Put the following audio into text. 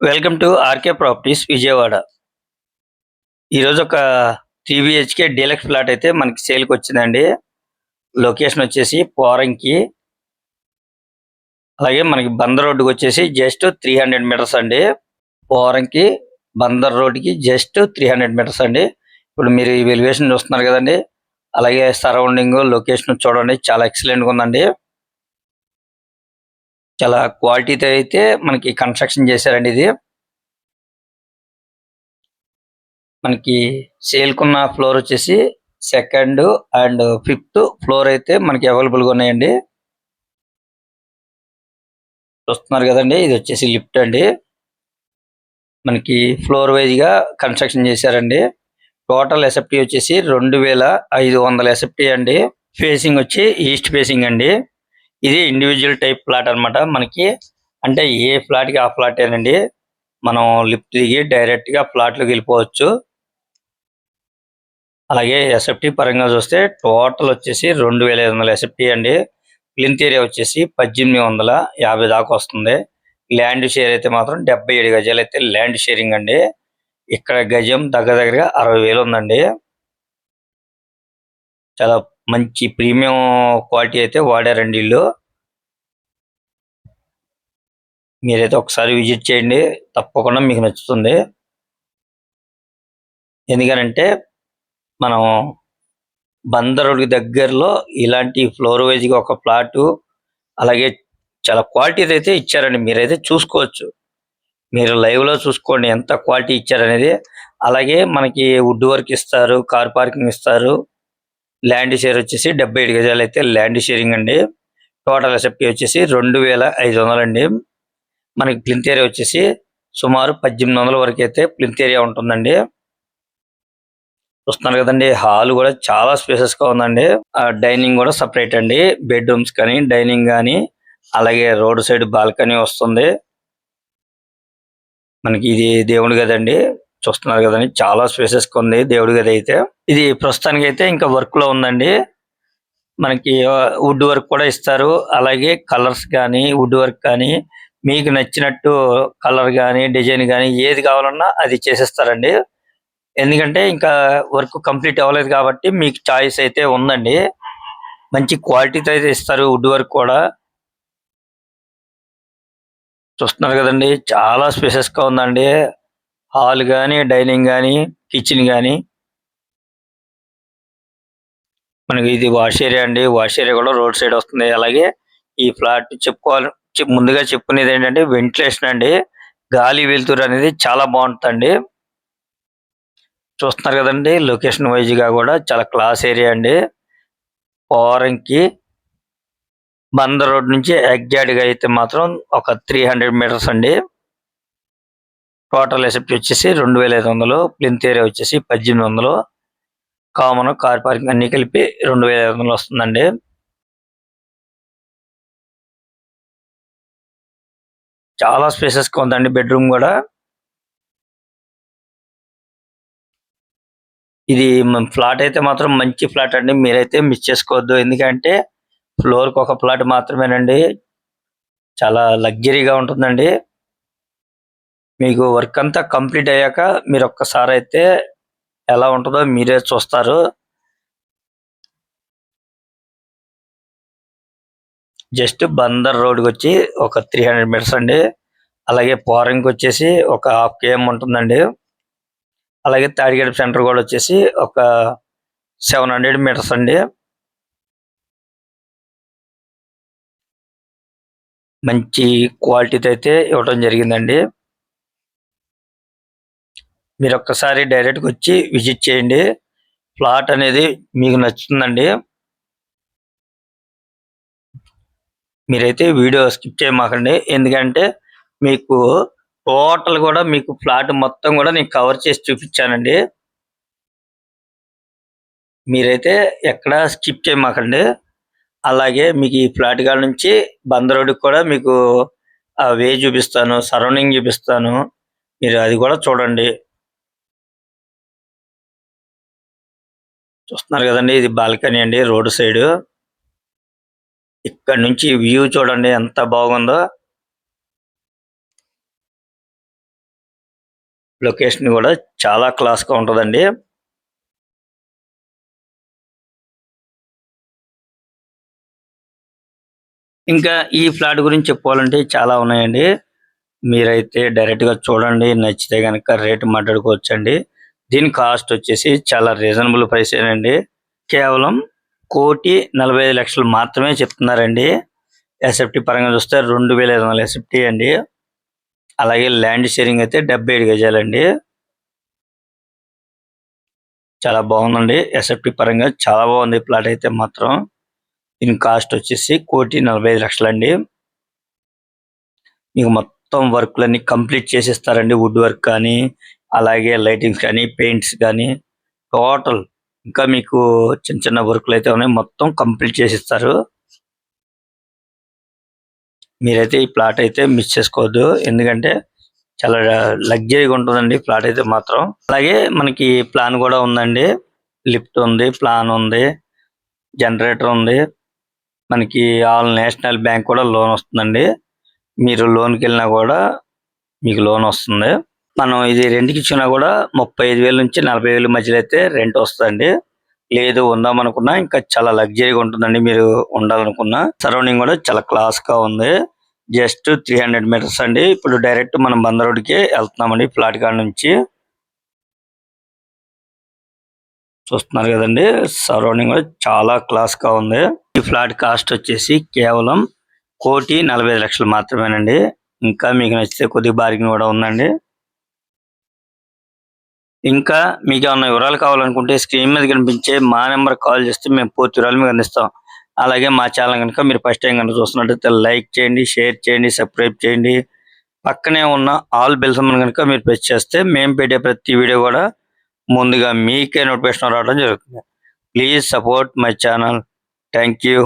Welcome to RK properties Vijayawada. ఈరోజు ఒక 3 BHK deluxe flat అయితే మనకి సేల్‌కి వచ్చిందండి. లొకేషన్ వచ్చేసి పోరంకి. అలాగే మనకి బందర్ రోడ్డుకి వచ్చేసి జస్ట్ 300 మీటర్స్ అండి. పోరంకి బందర్ రోడ్డుకి జస్ట్ 300 మీటర్స్ అండి. ఇప్పుడు మీరు ఈ ఎలివేషన్ చూస్తున్నారు కదండీ. అలాగే సరౌండింగ్ లొకేషన్ చూడండి, చాలా ఎక్సలెంట్‌గా ఉందండి. చాలా క్వాలిటీతో అయితే మనకి కన్‌స్ట్రక్షన్ చేశారండి ఇది. మనకి సేల్‌కున్న ఫ్లోర్ వచ్చేసి సెకండ్ అండ్ ఫిఫ్త్ ఫ్లోర్ అయితే మనకి అవైలబుల్‌గా ఉన్నాయండి. చూస్తున్నారు కదండీ! ఇది వచ్చేసి లిఫ్ట్ అండి. మనకి ఫ్లోర్ వైస్‌గా కన్‌స్ట్రక్షన్ చేశారండి. టోటల్ ఎస్ఎఫ్టీ వచ్చేసి 2500 ఎస్ఎఫ్టీ అండి. ఫేసింగ్ వచ్చి ఈస్ట్ ఫేసింగ్ అండి. ఇది ఇండివిడ్యువల్ టైప్ ప్లాట్ అన్నమాట. మనకి అంటే ఏ ఫ్లాట్‌కి ఆ ఫ్లాటేనండి. మనం లిఫ్ట్ దిగి డైరెక్ట్‌గా ఫ్లాట్‌లోకి వెళ్ళిపోవచ్చు. అలాగే ఎస్ఎఫ్టీ పరంగా చూస్తే టోటల్ వచ్చేసి 2500 ఎస్ఎఫ్టీ అండి. ప్లింత్ ఏరియా వచ్చేసి 1850 దాకా వస్తుంది. ల్యాండ్ షేర్ అయితే మాత్రం 77 గజాలు అయితే ల్యాండ్ షేరింగ్ అండి. ఇక్కడ గజం దగ్గరగా 60,000 ఉందండి. చాలా మంచి ప్రీమియం క్వాలిటీ అయితే వాడారండి వీళ్ళు. మీరైతే ఒకసారి విజిట్ చేయండి, తప్పకుండా మీకు నచ్చుతుంది. ఎందుకనంటే మనం బందరుడికి దగ్గరలో ఇలాంటి ఫ్లోర్ వైజ్‌గా ఒక ప్లాటు, అలాగే చాలా క్వాలిటీది అయితే ఇచ్చారండి. మీరైతే చూసుకోవచ్చు. మీరు లైవ్‌లో చూసుకోండి ఎంత క్వాలిటీ ఇచ్చారనేది. అలాగే మనకి వుడ్ వర్క్ ఇస్తారు, కార్ పార్కింగ్ ఇస్తారు. ల్యాండ్ షేర్ వచ్చేసి 77 గజాలు అయితే ల్యాండ్ షేరింగ్ అండి. టోటల్ ఎస్ఎఫ్టీ వచ్చేసి 2500 అండి. మనకి ప్లింత్ ఏరియా వచ్చేసి సుమారు 1800 వరకు అయితే ప్లింత్ ఏరియా ఉంటుందండి. చూస్తున్నారు కదండీ! హాల్ కూడా చాలా స్పేసెస్‌గా ఉందండి. డైనింగ్ కూడా సెపరేట్ అండి. బెడ్‌రూమ్స్ కానీ, డైనింగ్ గాని, అలాగే రోడ్ సైడ్ బాల్కనీ వస్తుంది. మనకి ఇది దేవుడి గదండి. చూస్తున్నారు కదండీ! చాలా స్పేసెస్‌గా ఉంది దేవుడి గది అయితే. ఇది ప్రస్తుతానికైతే ఇంకా వర్క్‌లో ఉందండి. మనకి వుడ్ వర్క్ కూడా ఇస్తారు. అలాగే కలర్స్ గానీ, వుడ్ వర్క్ కానీ, మీకు నచ్చినట్టు కలర్ గానీ, డిజైన్ గానీ ఏది కావాలన్నా అది చేసిస్తారండి. ఎందుకంటే ఇంకా వర్క్ కంప్లీట్ అవ్వలేదు కాబట్టి మీకు చాయిస్ అయితే ఉందండి. మంచి క్వాలిటీతో అయితే ఇస్తారు వుడ్ వర్క్ కూడా. చూస్తున్నారు కదండీ! చాలా స్పేసెస్‌గా ఉందండి. హాల్ గాని, డైనింగ్ గాని, కిచెన్ గాని. మనకి ఇది వాష్ ఏరియా అండి. వాష్ ఏరియా కూడా రోడ్ సైడ్ వస్తుంది. అలాగే ఈ ఫ్లాట్ చెప్పుకోవాలి ముందుగా చెప్పుకునేది ఏంటంటే వెంటిలేషన్ అండి. గాలి, వెలుతురు అనేది చాలా బావుంటదండి. చూస్తున్నారు కదండీ! లొకేషన్ వైస్‌గా కూడా చాలా క్లాస్ ఏరియా అండి. పోరంకి బందర్ రోడ్ నుంచి ఎగ్జాక్ట్‌గా అయితే మాత్రం ఒక 300 మీటర్స్ అండి. టోటల్ ఎసెప్టీ వచ్చేసి 2500, ప్లింత్ ఏరియా వచ్చేసి 1800, కామన్ కార్ పార్కింగ్ అన్ని కలిపి 2500 వస్తుందండి. చాలా స్పేసెస్‌గా ఉందండి బెడ్‌రూమ్ గూడా. ఇది ఫ్లాట్ అయితే మాత్రం మంచి ఫ్లాట్ అండి. మీరైతే మిస్ చేసుకోవద్దు. ఎందుకంటే ఫ్లోర్‌కి ఒక ఫ్లాట్ మాత్రమేనండి. చాలా లగ్జరీగా ఉంటుందండి. మీకు వర్క్ అంతా కంప్లీట్ అయ్యాక మీరొక్కసారైతే ఎలా ఉంటదో మీరే చూస్తారు. జస్ట్ బందర్ రోడ్‌కొచ్చి ఒక 300 మీటర్స్ అండి. అలాగే పోరంకొచ్చేసి ఒక హాఫ్ కేఎం ఉంటుందండి. అలాగే తాడిగడప సెంటర్ కూడా వచ్చేసి ఒక 700 మీటర్స్ అండి. మంచి క్వాలిటీతో అయితే ఇవ్వడం జరిగిందండి. మీరొక్కసారి డైరెక్ట్‌గా వచ్చి విజిట్ చేయండి. ప్లాట్ అనేది మీకు నచ్చుతుందండి. మీరైతే వీడియో స్కిప్ చేయమాకండి. ఎందుకంటే మీకు టోటల్ కూడా మీకు ఫ్లాట్ మొత్తం కూడా నేను కవర్ చేసి చూపించానండి. మీరైతే ఎక్కడ స్కిప్ చేయమాకండి. అలాగే మీకు ఈ ఫ్లాట్ కాడ నుంచి బంద్ రోడ్‌కి కూడా మీకు వే చూపిస్తాను. సరౌండింగ్ చూపిస్తాను. మీరు అది కూడా చూడండి. చూస్తున్నారు కదండీ! ఇది బాల్కనీ అండి రోడ్ సైడు. ఇక్కడ నుంచి వ్యూ చూడండి ఎంత బాగుందో. లొకేషన్ కూడా చాలా క్లాస్‌గా ఉంటదండి. ఇంకా ఈ ఫ్లాట్ గురించి చెప్పుకోవాలంటే చాలా ఉన్నాయండి. మీరైతే డైరెక్ట్‌గా చూడండి. నచ్చితే గనక రేట్ మాట్లాడుకోవచ్చండి. దీని కాస్ట్ వచ్చేసి చాలా రీజనబుల్ ప్రైసేనండి. కేవలం 1,45,00,000 మాత్రమే చెప్తున్నారండి. ఎస్ఎఫ్‌టి పరంగా చూస్తే 2,500 ఎస్ఎఫ్‌టి అండి. అలాగే ల్యాండ్ షేరింగ్ అయితే 77 గజాలండి. చాలా బాగుందండి. ఎస్ఎఫ్‌టి పరంగా చాలా బాగుంది ప్లాట్ అయితే మాత్రం. దీని కాస్ట్ వచ్చేసి 1,45,00,000 అండి. మీకు మొత్తం వర్క్‌లన్నీ కంప్లీట్ చేసిస్తారండి. వుడ్ వర్క్ కానీ, అలాగే లైటింగ్స్ కానీ, పెయింట్స్ గానీ, టోటల్ ఇంకా మీకు చిన్న చిన్న వర్క్‌లైతే ఉన్నాయి. మొత్తం కంప్లీట్ చేసిస్తారు. మీరైతే ఈ ప్లాట్ అయితే మిస్ చేసుకోవద్దు. ఎందుకంటే చాలా లగ్జరీగా ఉంటుందండి ప్లాట్ అయితే మాత్రం. అలాగే మనకి ప్లాన్ కూడా ఉందండి. లిఫ్ట్ ఉంది, ప్లాన్ ఉంది, జనరేటర్ ఉంది. మనకి ఆల్ నేషనల్ బ్యాంక్ కూడా లోన్ వస్తుందండి. మీరు లోన్‌కెళ్ళినా కూడా మీకు లోన్ వస్తుంది. మనం ఇది రెంట్‌కి ఇచ్చినా కూడా 35,000 నుంచి 40,000 మధ్యలో అయితే రెంట్ వస్తదండి. లేదు ఉందామనుకున్నా ఇంకా చాలా లగ్జరీగా ఉంటుందండి మీరు ఉండాలనుకున్నా. సరౌండింగ్ కూడా చాలా క్లాస్‌గా ఉంది. జస్ట్ 300 మీటర్స్ అండి. ఇప్పుడు డైరెక్ట్ మనం బందర్ రోడ్‌కే వెళ్తున్నామండి ఫ్లాట్ కాడ నుంచి. చూస్తున్నారు కదండీ! సరౌండింగ్ కూడా చాలా క్లాస్‌గా ఉంది. ఈ ఫ్లాట్ కాస్ట్ వచ్చేసి కేవలం 1,45,00,000 మాత్రమేనండి. ఇంకా మీకు నచ్చితే కొద్దిగా బార్గెయిన్ కూడా ఉందండి. ఇంకా మీకేమన్నా వివరాలు కావాలనుకుంటే స్క్రీన్ మీద కనిపించే మా నెంబర్‌కి కాల్ చేస్తే మేము పూర్తి వివరాలు మీకు అందిస్తాం. అలాగే మా ఛానల్ గనుక మీరు ఫస్ట్ టైం గనుక చూస్తున్నట్టయితే లైక్ చేయండి, షేర్ చేయండి, సబ్స్క్రైబ్ చేయండి. పక్కనే ఉన్న ఆల్ బెల్ సింబల్ గనుక మీరు ప్రెస్ చేస్తే మేము పెట్టే ప్రతి వీడియో కూడా ముందుగా మీకే నోటిఫికేషన్ రావడం జరుగుతుంది. Please support my channel. Thank you.